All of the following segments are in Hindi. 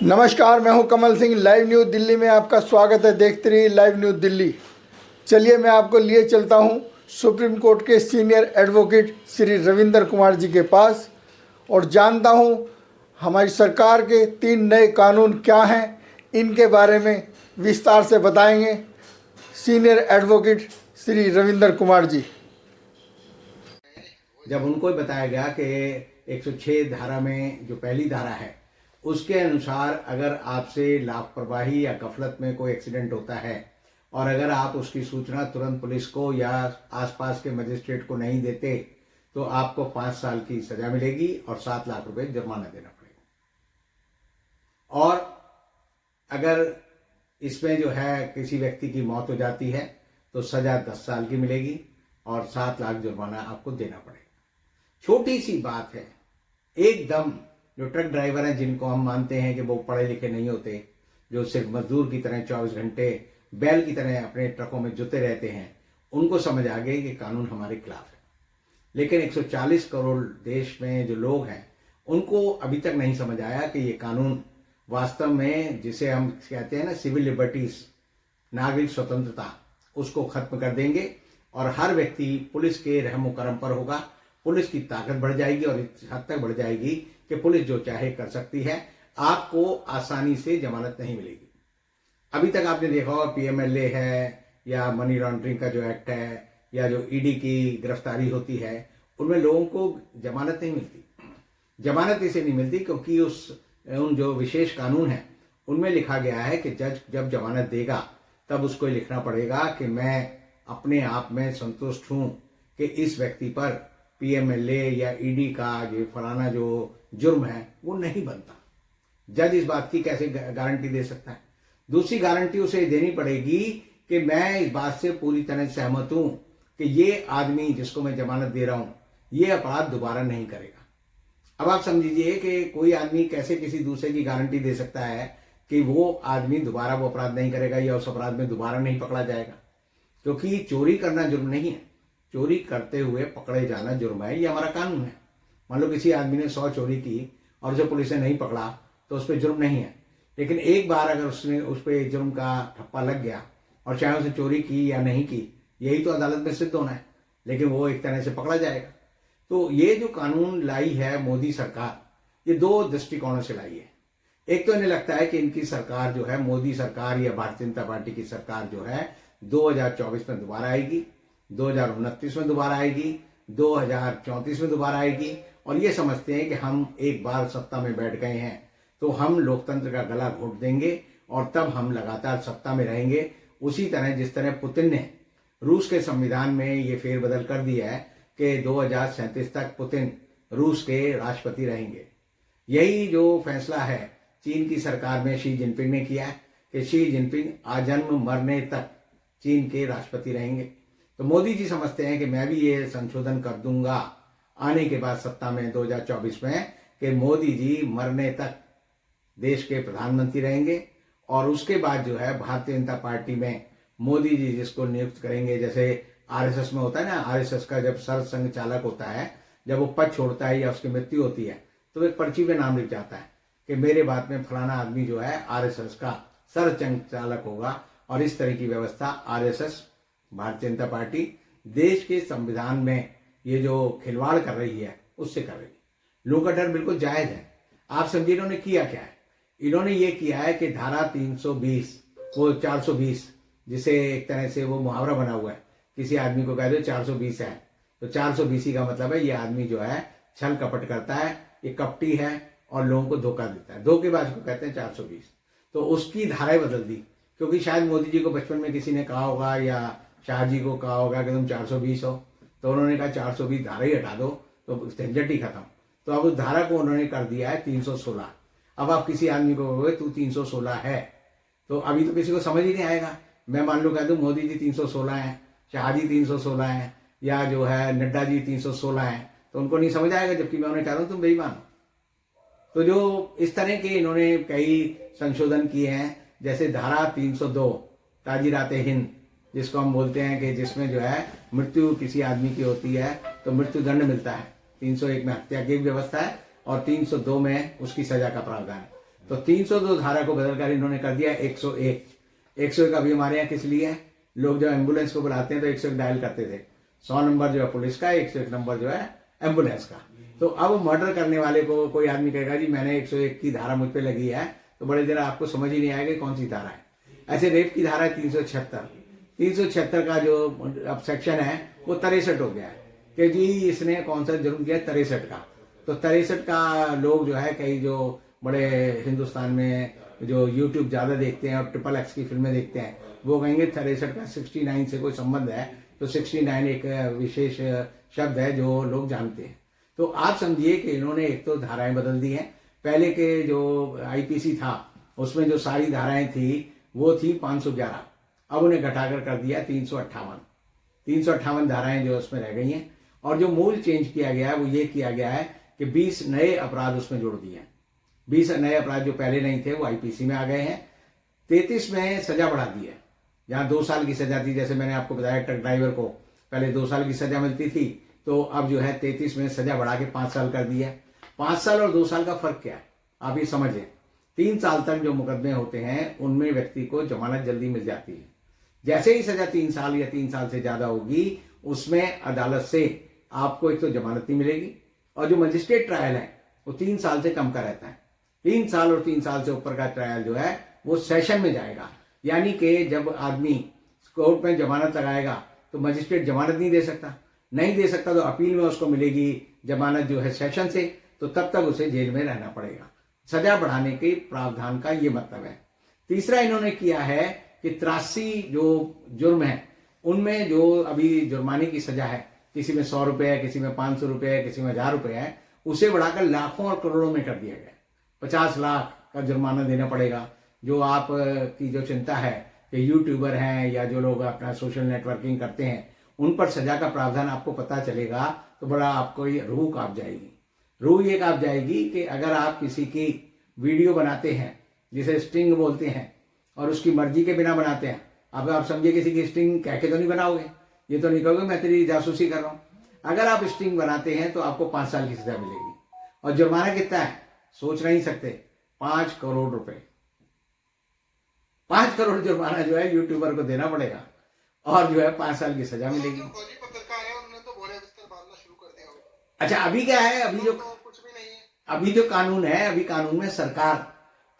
नमस्कार, मैं हूं कमल सिंह। लाइव न्यूज़ दिल्ली में आपका स्वागत है। देखते रहिए लाइव न्यूज़ दिल्ली। चलिए मैं आपको लिए चलता हूं सुप्रीम कोर्ट के सीनियर एडवोकेट श्री रविंदर कुमार जी के पास और जानता हूं हमारी सरकार के 3 नए कानून क्या हैं, इनके बारे में विस्तार से बताएंगे सीनियर एडवोकेट श्री रविंदर कुमार जी। जब उनको बताया गया कि 106 धारा में जो पहली धारा है उसके अनुसार अगर आपसे लापरवाही या गफलत में कोई एक्सीडेंट होता है और अगर आप उसकी सूचना तुरंत पुलिस को या आसपास के मजिस्ट्रेट को नहीं देते तो आपको 5 साल की सजा मिलेगी और 7 लाख रुपए जुर्माना देना पड़ेगा। और अगर इसमें जो है किसी व्यक्ति की मौत हो जाती है तो सजा 10 साल की मिलेगी और 7 लाख जुर्माना आपको देना पड़ेगा। छोटी सी बात है एकदम। जो ट्रक ड्राइवर हैं जिनको हम मानते हैं कि वो पढ़े लिखे नहीं होते, जो सिर्फ मजदूर की तरह 24 घंटे बैल की तरह अपने ट्रकों में जुते रहते हैं, उनको समझ आ गई कि कानून हमारे खिलाफ है। लेकिन 140 करोड़ देश में जो लोग हैं उनको अभी तक नहीं समझ आया कि ये कानून वास्तव में, जिसे हम कहते हैं ना सिविल लिबर्टीज, नागरिक स्वतंत्रता, उसको खत्म कर देंगे और हर व्यक्ति पुलिस के रहमो करम पर होगा। पुलिस की ताकत बढ़ जाएगी और इस हद तक बढ़ जाएगी कि पुलिस जो चाहे कर सकती है, आपको आसानी से जमानत नहीं मिलेगी। अभी तक आपने देखा होगा पीएमएलए है या मनी लॉन्ड्रिंग का जो एक्ट है या जो ईडी की गिरफ्तारी होती है, उनमें लोगों को जमानत नहीं मिलती। जमानत इसे नहीं मिलती क्योंकि उन जो विशेष कानून है उनमें लिखा गया है कि जज जब जमानत देगा तब उसको लिखना पड़ेगा कि मैं अपने आप में संतुष्ट हूं कि इस व्यक्ति पर पीएमएलए या ईडी का ये फलाना जो जुर्म है वो नहीं बनता। जज इस बात की कैसे गारंटी दे सकता है? दूसरी गारंटी उसे देनी पड़ेगी कि मैं इस बात से पूरी तरह सहमत हूं कि ये आदमी जिसको मैं जमानत दे रहा हूं ये अपराध दोबारा नहीं करेगा। अब आप समझिए कि कोई आदमी कैसे किसी दूसरे की गारंटी दे सकता है कि वो आदमी दोबारा वो अपराध नहीं करेगा या उस अपराध में दोबारा नहीं पकड़ा जाएगा। क्योंकि चोरी करना जुर्म नहीं है, चोरी करते हुए पकड़े जाना जुर्म है। ये हमारा कानून है। मान लो किसी आदमी ने 100 चोरी की और उसे पुलिस ने नहीं पकड़ा तो उस पर जुर्म नहीं है। लेकिन एक बार अगर उसने उस पर जुर्म का ठप्पा लग गया और चाहे उसने चोरी की या नहीं की, यही तो अदालत में सिद्ध होना है, लेकिन वो एक तरह से पकड़ा जाएगा। तो ये जो कानून लाई है मोदी सरकार, ये 2 दृष्टिकोणों से लाई है। एक तो इन्हें लगता है कि इनकी सरकार जो है, मोदी सरकार या भारतीय जनता पार्टी की सरकार जो है 2024 में दोबारा आएगी, 2029 में दोबारा आएगी, 2034 में दोबारा आएगी और ये समझते हैं कि हम एक बार सत्ता में बैठ गए हैं तो हम लोकतंत्र का गला घोट देंगे और तब हम लगातार सत्ता में रहेंगे। उसी तरह जिस तरह पुतिन ने रूस के संविधान में ये फेरबदल कर दिया है कि 2037 तक पुतिन रूस के राष्ट्रपति रहेंगे। यही जो फैसला है चीन की सरकार में शी जिनपिंग ने किया है कि शी जिनपिंग आजन्म मरने तक चीन के राष्ट्रपति रहेंगे। तो मोदी जी समझते हैं कि मैं भी ये संशोधन कर दूंगा आने के बाद सत्ता में 2024 में कि मोदी जी मरने तक देश के प्रधानमंत्री रहेंगे और उसके बाद जो है भारतीय जनता पार्टी में मोदी जी जिसको नियुक्त करेंगे, जैसे आरएसएस में होता है ना, आरएसएस का जब सरसंघ चालक होता है, जब वो पद छोड़ता है या उसकी मृत्यु होती है तो एक पर्ची में नाम लिख जाता है कि मेरे बाद में फलाना आदमी जो है आरएसएस का सरसंघ चालक होगा। और इस तरह की व्यवस्था आरएसएस, भारतीय जनता पार्टी देश के संविधान में ये जो खिलवाड़ कर रही है उससे कर रही है। लोगों का डर बिल्कुल जायज है। आप समझिए इन्होंने किया क्या है। इन्होंने ये किया है कि धारा 320 वो 420, जिसे एक तरह से वो मुहावरा बना हुआ है, किसी आदमी को कह दो 420 है तो 420 का मतलब है ये आदमी जो है छल कपट करता है, ये कपटी है और लोगों को धोखा देता है। धोखेबाज को कहते हैं 420। तो उसकी धाराएं बदल दी क्योंकि शायद मोदी जी को बचपन में किसी ने कहा होगा या शाह जी को कहा होगा कि तुम 420 हो, तो उन्होंने कहा 420 धारा ही हटा दो तो झंझट ही खत्म। तो अब उस धारा को उन्होंने कर दिया है 316। अब आप किसी आदमी को कहोगे तू 316 है तो अभी तो किसी को समझ ही नहीं आएगा। मैं मान लो कह दूं मोदी जी 316 है, शाह जी 316 है या जो है नड्डा जी 316 है तो उनको नहीं समझ आएगा, जबकि मैं उन्हें कह रहा हूं तुम बेईमान हो। तो जो इस तरह के इन्होंने कई संशोधन किए हैं, जैसे धारा 302 ताजीरात हिंद, जिसको हम बोलते हैं कि जिसमें जो है मृत्यु किसी आदमी की होती है तो मृत्यु दंड मिलता है। 301 में हत्या की व्यवस्था है और 302 में उसकी सजा का प्रावधान है। तो 302 धारा को बदलकर इन्होंने कर दिया 101। 101 अभी हमारे यहाँ किस लिए है, लोग जो एम्बुलेंस को बुलाते हैं तो 101 डायल करते थे। 100 नंबर जो है पुलिस का, 101 नंबर जो है एम्बुलेंस का। तो अब मर्डर करने वाले को कोई आदमी कहेगा जी मैंने 101 की धारा मुझ पे लगी है, तो बड़े देर आपको समझ ही नहीं आएगा कौन सी धारा है। ऐसे रेप की धारा है 376। 376 का जो अब सेक्शन है वो 63 हो गया है कि जी इसने कौन सा जुर्म किया, 63 का। तो 63 का लोग जो है कई जो बड़े हिंदुस्तान में जो यूट्यूब ज्यादा देखते हैं और XXX की फिल्में देखते हैं वो कहेंगे 63 का 69 से कोई संबंध है। तो 69 एक विशेष शब्द है जो लोग जानते हैं। तो आप समझिए कि इन्होंने एक तो धाराएं बदल दी हैं। पहले के जो IPC था उसमें जो सारी धाराएं थी वो थी 511, अब उन्हें घटाकर कर दिया 358। 358 धाराएं जो उसमें रह गई हैं। और जो मूल चेंज किया गया है वो ये किया गया है कि 20 नए अपराध उसमें जोड़ दिए हैं। 20 नए अपराध जो पहले नहीं थे वो IPC में आ गए हैं। 33 में सजा बढ़ा दी है। जहां 2 साल की सजा थी, जैसे मैंने आपको बताया ट्रक ड्राइवर को पहले 2 साल की सजा मिलती थी, तो अब जो है 33 में सजा बढ़ा के 5 साल कर दी है। 5 साल और 2 साल का फर्क क्या है आप ये समझें। 3 साल तक जो मुकदमे होते हैं उनमें व्यक्ति को जमानत जल्दी मिल जाती है। जैसे ही सजा 3 साल या 3 साल से ज्यादा होगी उसमें अदालत से आपको एक तो जमानत नहीं मिलेगी, और जो मजिस्ट्रेट ट्रायल है वो 3 साल से कम का रहता है। 3 साल और 3 साल से ऊपर का ट्रायल जो है वो सेशन में जाएगा। यानी कि जब आदमी कोर्ट में जमानत लगाएगा तो मजिस्ट्रेट जमानत नहीं दे सकता, नहीं दे सकता तो अपील में उसको मिलेगी जमानत जो है सेशन से, तो तब तक उसे जेल में रहना पड़ेगा। सजा बढ़ाने के प्रावधान का ये मतलब है। तीसरा इन्होंने किया है कि 83 जो जुर्म है उनमें जो अभी जुर्माने की सजा है, किसी में 100 रुपए है, किसी में 500 रुपए है, किसी में 1000 रुपए है, उसे बढ़ाकर लाखों और करोड़ों में कर दिया गया। 50 लाख का जुर्माना देना पड़ेगा। जो आप की जो चिंता है कि यूट्यूबर हैं या जो लोग अपना सोशल नेटवर्किंग करते हैं उन पर सजा का प्रावधान आपको पता चलेगा तो बड़ा आपको ये रूह कांप जाएगी। रूह ये कांप जाएगी कि अगर आप किसी की वीडियो बनाते हैं जिसे स्टिंग बोलते हैं और उसकी मर्जी के बिना बनाते हैं, अब आप समझिए किसी की स्टिंग कह के तो नहीं बनाओगे, ये तो नहीं कहोगे मैं तेरी जासूसी कर रहा हूं। अगर आप स्टिंग बनाते हैं तो आपको 5 साल की सजा मिलेगी। और जुर्माना कितना है सोच नहीं सकते, 5 करोड़ रुपए। 5 करोड़ जुर्माना जो है यूट्यूबर को देना पड़ेगा और जो है 5 साल की सजा मिलेगी। अच्छा अभी क्या है, अभी जो कुछ भी नहीं है, अभी जो कानून है, अभी कानून में सरकार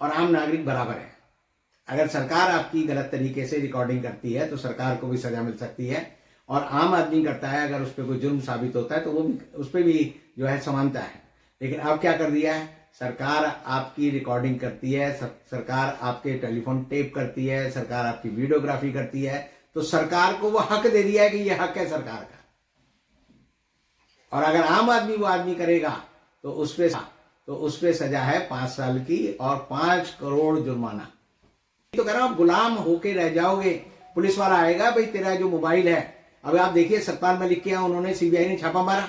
और आम नागरिक बराबर है। अगर सरकार आपकी गलत तरीके से रिकॉर्डिंग करती है तो सरकार को भी सजा मिल सकती है, और आम आदमी करता है अगर उस पर कोई जुर्म साबित होता है तो वो भी उस पर भी जो है समानता है। लेकिन अब क्या कर दिया है, सरकार आपकी रिकॉर्डिंग करती है, सरकार आपके टेलीफोन टेप करती है, सरकार आपकी वीडियोग्राफी करती है, तो सरकार को वो हक दे दिया है कि ये हक है सरकार का। और अगर आम आदमी वो आदमी करेगा तो उस पे सजा है 5 साल की और 5 करोड़ जुर्माना। तो कह रहा हूं आप गुलाम होके रह जाओगे। पुलिस वाला आएगा, भाई तेरा जो मोबाइल है, अब आप देखिए सतपाल मलिक के यहाँ उन्होंने CBI ने छापा मारा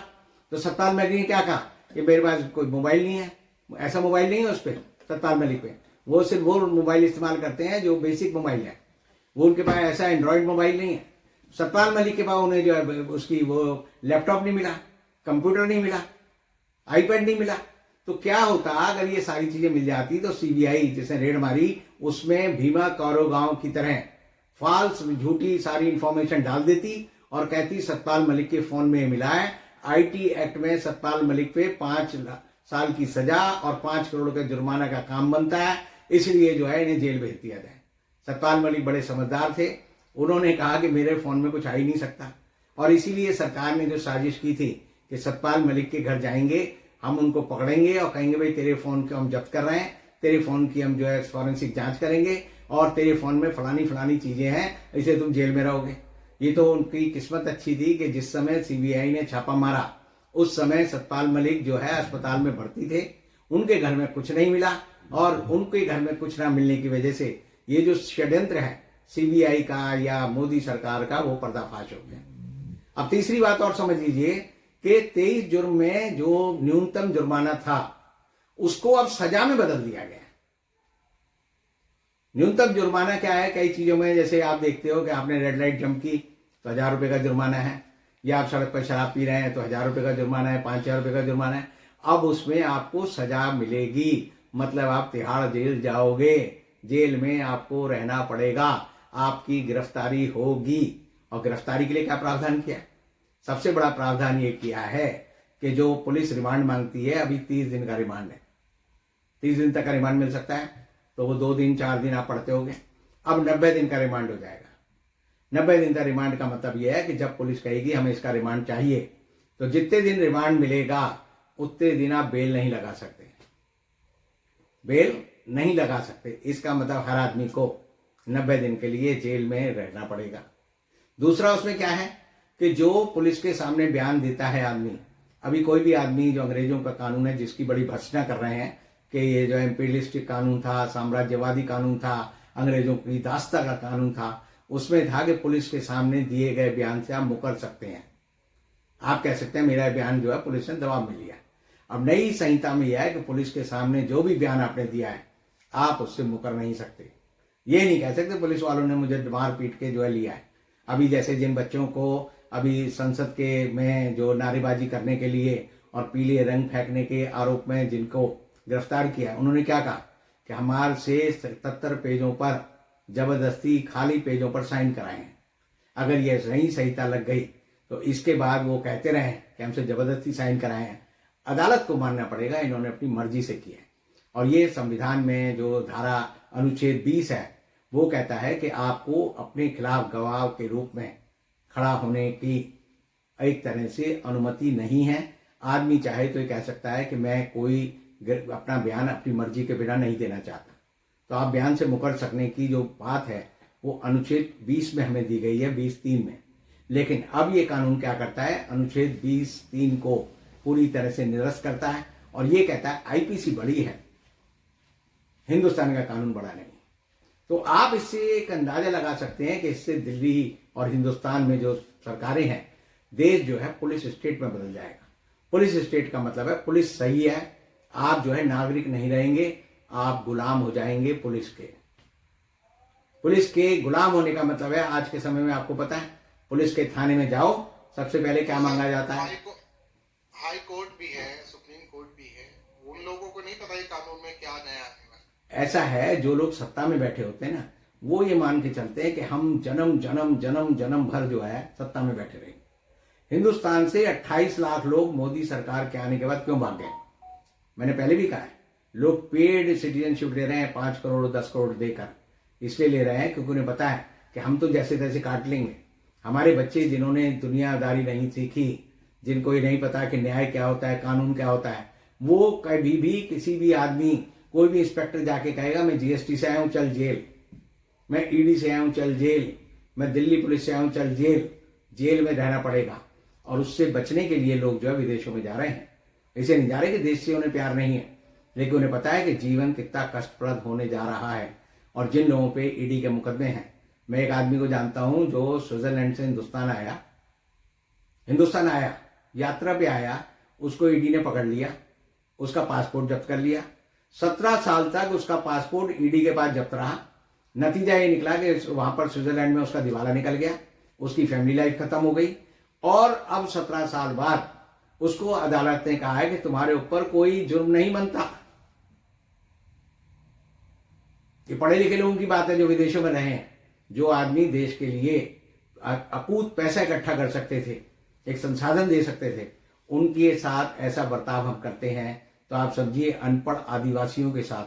तो सतपाल मलिक ने क्या कहा कि मेरे पास कोई मोबाइल नहीं है, ऐसा मोबाइल नहीं है उस पर सतपाल मलिक पे। वो सिर्फ वो मोबाइल इस्तेमाल करते हैं जो बेसिक मोबाइल है, वो उनके पास ऐसा एंड्रॉइड मोबाइल नहीं है। सतपाल मलिक के पास उन्हें जो है उसकी वो लैपटॉप नहीं मिला, कंप्यूटर नहीं मिला, आईपैड नहीं मिला। तो क्या होता अगर ये सारी चीजें मिल जाती तो CBI जिसने रेड मारी उसमें भीमा कोरेगांव की तरह फॉल्स झूठी सारी इंफॉर्मेशन डाल देती और कहती सतपाल मलिक के फोन में मिला है। IT एक्ट में सतपाल मलिक पे 5 साल की सजा और 5 करोड़ का जुर्माना का काम बनता है, इसलिए जो है इन्हें जेल भेज दिया जाए। सतपाल मलिक बड़े समझदार थे, उन्होंने कहा कि मेरे फोन में कुछ आ ही नहीं सकता, और इसीलिए सरकार ने जो साजिश की थी कि सतपाल मलिक के घर जाएंगे, हम उनको पकड़ेंगे और कहेंगे भाई तेरे फोन को हम जब्त कर रहे हैं, तेरे फोन की हम जो है फॉरेंसिक जांच करेंगे और तेरे फोन में फलानी फलानी चीजें हैं, इसे तुम जेल में रहोगे। ये तो उनकी किस्मत अच्छी थी कि जिस समय CBI ने छापा मारा उस समय सतपाल मलिक जो है अस्पताल में भर्ती थे, उनके घर में कुछ नहीं मिला, और उनके घर में कुछ ना मिलने की वजह से ये जो षड्यंत्र है CBI का या मोदी सरकार का वो पर्दाफाश हो गया। अब तीसरी बात और समझ लीजिए कि 23 जुर्म में जो न्यूनतम जुर्माना था उसको अब सजा में बदल दिया गया। न्यूनतम जुर्माना क्या है, कई चीजों में जैसे आप देखते हो कि आपने रेड लाइट जंप की तो 1000 रुपए का जुर्माना है, या आप सड़क पर शराब पी रहे हैं तो 1000 रुपए का जुर्माना है, 5000 रुपए का जुर्माना है। अब उसमें आपको सजा मिलेगी, मतलब आप तिहाड़ जेल जाओगे, जेल में आपको रहना पड़ेगा, आपकी गिरफ्तारी होगी। और गिरफ्तारी के लिए क्या प्रावधान किया है? सबसे बड़ा प्रावधान ये किया है कि जो पुलिस रिमांड मांगती है, अभी 30 दिन का रिमांड है, 30 दिन तक का रिमांड मिल सकता है, तो वो 2 दिन 4 दिन आप पढ़ते होगे, अब 90 दिन का रिमांड हो जाएगा। 90 दिन का रिमांड का मतलब यह है कि जब पुलिस कहेगी हमें इसका रिमांड चाहिए, तो जितने दिन रिमांड मिलेगा उतने दिन आप बेल नहीं लगा सकते, बेल नहीं लगा सकते। इसका मतलब हर आदमी को 90 दिन के लिए जेल में रहना पड़ेगा। दूसरा उसमें क्या है कि जो पुलिस के सामने बयान देता है आदमी, अभी कोई भी आदमी, जो अंग्रेजों का कानून है जिसकी बड़ी भर्त्सना कर रहे हैं कि ये जो एम्पीरियलिस्टिक कानून था, साम्राज्यवादी कानून था, अंग्रेजों की दास्ता का कानून था, उसमें था कि पुलिस के सामने दिए गए बयान से आप मुकर सकते हैं। आप कह सकते हैं मेरा बयान जो है पुलिस ने दबाव में लिया। अब नई संहिता में यह है कि पुलिस के सामने जो भी बयान आपने दिया है आप उससे मुकर नहीं सकते। ये नहीं कह सकते पुलिस वालों ने मुझे मार पीट के जो है लिया है। अभी जैसे जिन बच्चों को अभी संसद के में जो नारेबाजी करने के लिए और पीले रंग फेंकने के आरोप में जिनको गिरफ्तार किया, उन्होंने क्या कहा कि हमारे से 77 पेजों पर जबरदस्ती खाली पेजों पर साइन कराए हैं। अगर ये नई संहिता लग गई तो इसके बाद वो कहते रहे कि हमसे जबरदस्ती साइन कराए हैं, अदालत को मानना पड़ेगा इन्होंने अपनी मर्जी से किया है। और ये संविधान में जो धारा अनुच्छेद 20 है वो कहता है कि आपको अपने खिलाफ गवाह के रूप में खड़ा होने की एक तरह से अनुमति नहीं है। आदमी चाहे तो ये कह सकता है कि मैं कोई अपना बयान अपनी मर्जी के बिना नहीं देना चाहता, तो आप बयान से मुकर सकने की जो बात है वो अनुच्छेद 20 में हमें दी गई है, 20(3) में। लेकिन अब ये कानून क्या करता है, अनुच्छेद 20(3) को पूरी तरह से निरस्त करता है और ये कहता है आईपीसी बड़ी है, हिंदुस्तान का कानून बड़ा नहीं। तो आप इससे एक अंदाजा लगा सकते हैं कि इससे दिल्ली और हिंदुस्तान में जो सरकारें हैं, देश जो है पुलिस स्टेट में बदल जाएगा। पुलिस स्टेट का मतलब है पुलिस सही है, आप जो है नागरिक नहीं रहेंगे, आप गुलाम हो जाएंगे पुलिस के। पुलिस के गुलाम होने का मतलब है आज के समय में आपको पता है, पुलिस के थाने में जाओ, सबसे पहले क्या मांगा जाता है? हाई कोर्ट भी है, सुप्रीम कोर्ट भी है, उन लोगों को नहीं पता ये कानून में क्या नया है। ऐसा है, जो लोग सत्ता में बैठे होते हैं ना, वो ये मान के चलते हैं कि हम जन्म जन्म जन्म जन्म भर जो है सत्ता में बैठे रहेंगे। हिंदुस्तान से 28 लाख लोग मोदी सरकार के आने के बाद क्यों भाग गए? मैंने पहले भी कहा है, लोग पेड सिटीजनशिप ले रहे हैं 5 करोड़ 10 करोड़ देकर, इसलिए ले रहे हैं क्योंकि उन्हें पता है कि हम तो जैसे तैसे काट लेंगे। हमारे बच्चे जिन्होंने दुनियादारी नहीं सीखी, जिनको ये नहीं पता कि न्याय क्या होता है, कानून क्या होता है, वो कभी भी किसी भी आदमी, कोई भी इंस्पेक्टर जाके कहेगा मैं जीएसटी से आया हूं चल जेल, मैं ईडी से आया हूं चल जेल, मैं दिल्ली पुलिस से आया हूं चल जेल, जेल में रहना पड़ेगा। और उससे बचने के लिए लोग जो है विदेशों में जा रहे हैं। ऐसे नहीं जा रहे कि देश से उन्हें प्यार नहीं है, लेकिन उन्हें पता है कि जीवन कितना कष्टप्रद होने जा रहा है। और जिन लोगों पे ईडी के मुकदमे हैं, मैं एक आदमी को जानता हूं जो स्विट्जरलैंड से हिंदुस्तान आया, यात्रा पे आया, उसको ईडी ने पकड़ लिया, उसका पासपोर्ट जब्त कर लिया। 17 साल तक उसका पासपोर्ट ईडी के पास जब्त रहा। नतीजा ये निकला कि वहां पर स्विट्जरलैंड में उसका दिवाला निकल गया, उसकी फैमिली लाइफ खत्म हो गई। और अब 17 साल बाद उसको अदालत ने कहा है कि तुम्हारे ऊपर कोई जुर्म नहीं बनता। ये पढ़े लिखे लोगों की बात है जो विदेशों में रहे हैं, जो आदमी देश के लिए अकूत पैसा इकट्ठा कर सकते थे, एक संसाधन दे सकते थे, उनके साथ ऐसा बर्ताव हम करते हैं। तो आप समझिए अनपढ़ आदिवासियों के साथ,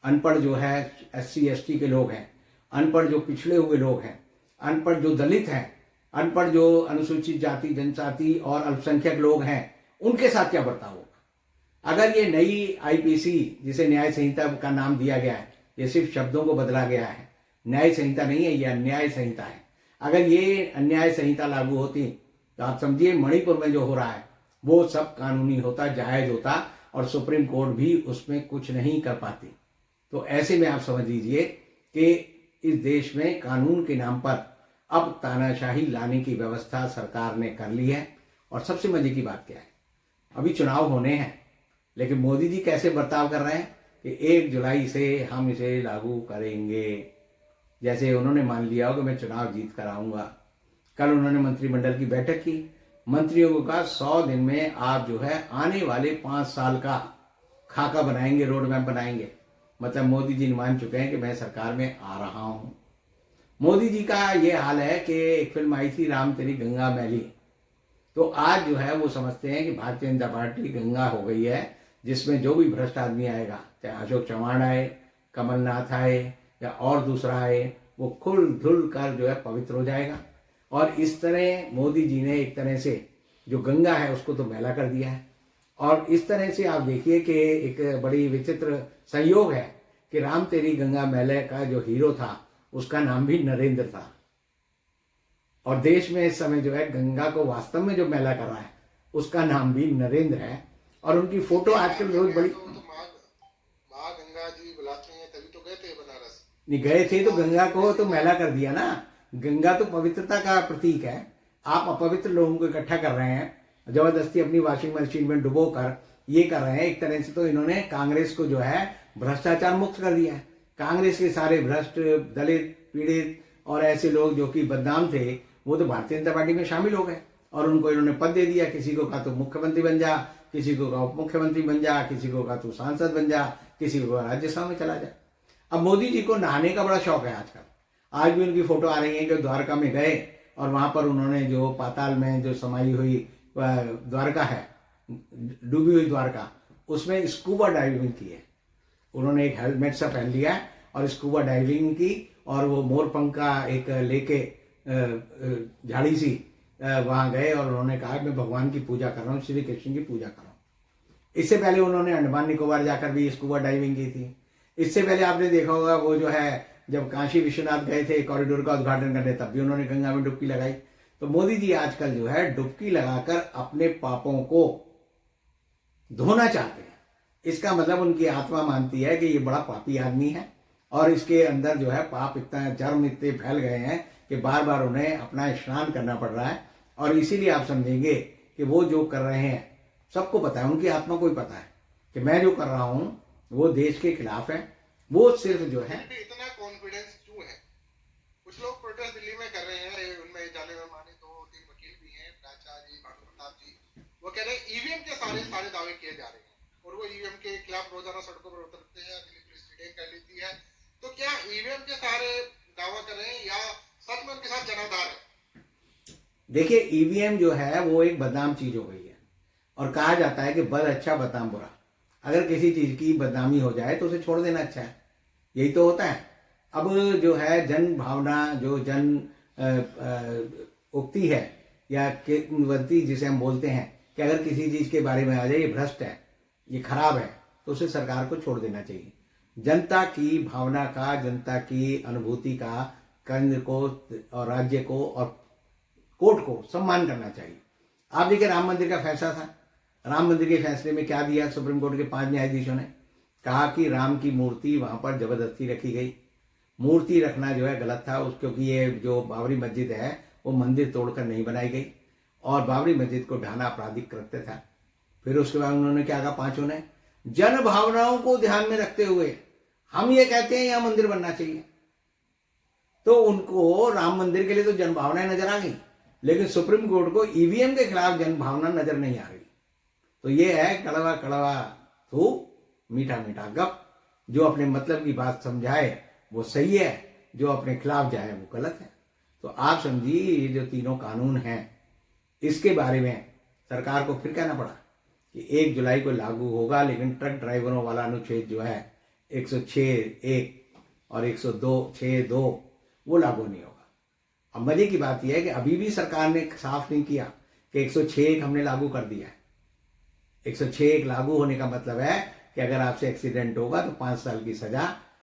अनपढ़ जो है SC ST के लोग हैं, अनपढ़ जो पिछड़े हुए लोग हैं, अनपढ़ जो दलित हैं, अनपढ़ जो अनुसूचित जाति जनजाति और अल्पसंख्यक लोग हैं, उनके साथ क्या बर्ताव होगा? अगर ये नई आईपीसी, जिसे न्याय संहिता का नाम दिया गया है, ये सिर्फ शब्दों को बदला गया है, न्याय संहिता नहीं है, ये अन्याय संहिता है। अगर ये अन्याय संहिता लागू होती तो आप समझिए मणिपुर में जो हो रहा है वो सब कानूनी होता, जायज होता, और सुप्रीम कोर्ट भी उसमें कुछ नहीं कर पाती। तो ऐसे में आप समझ लीजिए कि इस देश में कानून के नाम पर अब तानाशाही लाने की व्यवस्था सरकार ने कर ली है। और सबसे मजे की बात क्या है, अभी चुनाव होने हैं, लेकिन मोदी जी कैसे बर्ताव कर रहे हैं कि 1 जुलाई से हम इसे लागू करेंगे, जैसे उन्होंने मान लिया हो कि मैं चुनाव जीत कर आऊंगा। कल उन्होंने मंत्रिमंडल की बैठक की, मंत्रियों का 100 दिन में आप जो है आने वाले 5 साल का खाका बनाएंगे, रोड मैप बनाएंगे। मतलब मोदी जी मान चुके हैं कि मैं सरकार में आ रहा हूं। मोदी जी का ये हाल है कि एक फिल्म आई थी राम तेरी गंगा मैली, तो आज जो है वो समझते हैं कि भारतीय जनता पार्टी गंगा हो गई है, जिसमें जो भी भ्रष्ट आदमी आएगा, चाहे अशोक चव्हाण आए, कमलनाथ आए या और दूसरा आए, वो खुल धुल कर जो है पवित्र हो जाएगा। और इस तरह मोदी जी ने एक तरह से जो गंगा है उसको तो मैला कर दिया है। और इस तरह से आप देखिए कि एक बड़ी विचित्र संयोग है कि राम तेरी गंगा मैले का जो हीरो था उसका नाम भी नरेंद्र था। और देश में इस समय जो है गंगा को वास्तव में जो मैला कर रहा है उसका नाम भी नरेंद्र है। और उनकी फोटो आजकल रोज बड़ी माँ गंगा जी बुलाते हैं, तभी तो गए थे बनारस। नहीं गए थे तो गंगा को तो मैला कर दिया ना। गंगा तो पवित्रता का प्रतीक है। आप अपवित्र लोगों को इकट्ठा कर रहे हैं, जबरदस्ती अपनी वॉशिंग मशीन में डुबो कर ये कर रहे हैं। एक तरह से तो इन्होंने कांग्रेस को जो है भ्रष्टाचार मुक्त कर दिया है। कांग्रेस के सारे भ्रष्ट, दलित, पीड़ित और ऐसे लोग जो कि बदनाम थे वो तो भारतीय जनता पार्टी में शामिल हो गए और उनको इन्होंने पद दे दिया। किसी को कहा तो मुख्यमंत्री बन जा, किसी को कहा उप मुख्यमंत्री बन जा, किसी को कहा तू सांसद बन जा, किसी को कहा राज्यसभा में चला जा। अब मोदी जी को नहाने का बड़ा शौक है आजकल। आज भी उनकी फोटो आ रही है कि द्वारका में गए और वहां पर उन्होंने जो पाताल में जो समाई हुई द्वारका है, डूबी हुई द्वारका, उसमें स्कूबा डाइविंग की है। उन्होंने एक हेलमेट सा पहन लिया और स्कूबा डाइविंग की और वो मोरपंख का एक लेके झाड़ी सी वहां गए और उन्होंने कहा मैं भगवान की पूजा कर रहा हूँ, श्री कृष्ण की पूजा कर रहा हूँ। इससे पहले उन्होंने अंडमान निकोबार जाकर भी स्कूबा डाइविंग की थी। इससे पहले आपने देखा होगा वो जो है जब काशी विश्वनाथ गए थे कॉरिडोर का उद्घाटन करने, तब भी उन्होंने गंगा में डुबकी लगाई। तो मोदी जी आजकल जो है डुबकी लगाकर अपने पापों को धोना चाहते हैं। इसका मतलब उनकी आत्मा मानती है कि ये बड़ा पापी आदमी है और इसके अंदर जो है पाप इतना जर्म इतने फैल गए हैं कि बार बार उन्हें अपना स्नान करना पड़ रहा है। और इसीलिए आप समझेंगे कि वो जो कर रहे हैं सबको पता है, उनकी आत्मा को ही पता है कि मैं जो कर रहा हूं वो देश के खिलाफ है। वो सिर्फ जो है इतना कॉन्फिडेंस क्यों है? कुछ लोग प्रोटेस्ट दिल्ली में कर रहे हैं, उनमें जाने में माने तो 3 वकील भी हैं, राजा जी, भानु प्रताप जी। वो कह रहे हैं ईवीएम के सारे दावे किए जा रहे हैं और वो ईवीएम के खिलाफ रोजाना सड़कों पर उतरते हैं। दिल्ली पुलिस रिटेन कर लेती है। तो क्या ईवीएम के सारे दावा कर रहे हैं या सच में उनके साथ जनाधार है? देखिए, ईवीएम जो है वो एक बदनाम चीज हो गई है और कहा जाता है कि बद अच्छा बदनाम बुरा। अगर किसी चीज की बदनामी हो जाए तो उसे छोड़ देना अच्छा है, यही तो होता है। अब जो है जन भावना, जो जन उक्ति है या किंवदंती जिसे हम बोलते हैं कि अगर किसी चीज के बारे में आ जाए ये भ्रष्ट है, ये खराब है, तो उसे सरकार को छोड़ देना चाहिए। जनता की भावना का, जनता की अनुभूति का केंद्र को और राज्य को और कोर्ट को सम्मान करना चाहिए। आप देखिए राम मंदिर का फैसला था। राम मंदिर के फैसले में क्या दिया सुप्रीम कोर्ट के 5 न्यायाधीशों ने? कहा कि राम की मूर्ति वहां पर जबरदस्ती रखी गई। मूर्ति रखना जो है गलत था क्योंकि ये जो बाबरी मस्जिद है वो मंदिर तोड़कर नहीं बनाई गई और बाबरी मस्जिद को ढाना आपराधिक कृत्य था। फिर उसके बाद उन्होंने क्या कहा, पांचों ने, जन भावनाओं को ध्यान में रखते हुए हम ये कहते हैं यहां मंदिर बनना चाहिए। तो उनको राम मंदिर के लिए तो जन भावनाएं नजर आ गई, लेकिन सुप्रीम कोर्ट को ईवीएम के खिलाफ जन भावना नजर नहीं आ रही। तो ये है कड़वा कड़वा थू, मीठा मीठा गप। जो अपने मतलब की बात समझाए वो सही है, जो अपने खिलाफ जाए वो गलत है। तो आप समझिए ये जो तीनों कानून हैं इसके बारे में सरकार को फिर कहना पड़ा कि 1 जुलाई को लागू होगा, लेकिन ट्रक ड्राइवरों वाला अनुच्छेद जो है 106(1) और 102(6)(2) वो लागू नहीं होगा। अब मजे की बात यह है कि अभी भी सरकार ने साफ नहीं किया कि 106(1) हमने लागू कर दिया है। 106(1) लागू होने का मतलब है कि अगर आपसे एक्सीडेंट होगा तो 5 साल की सजा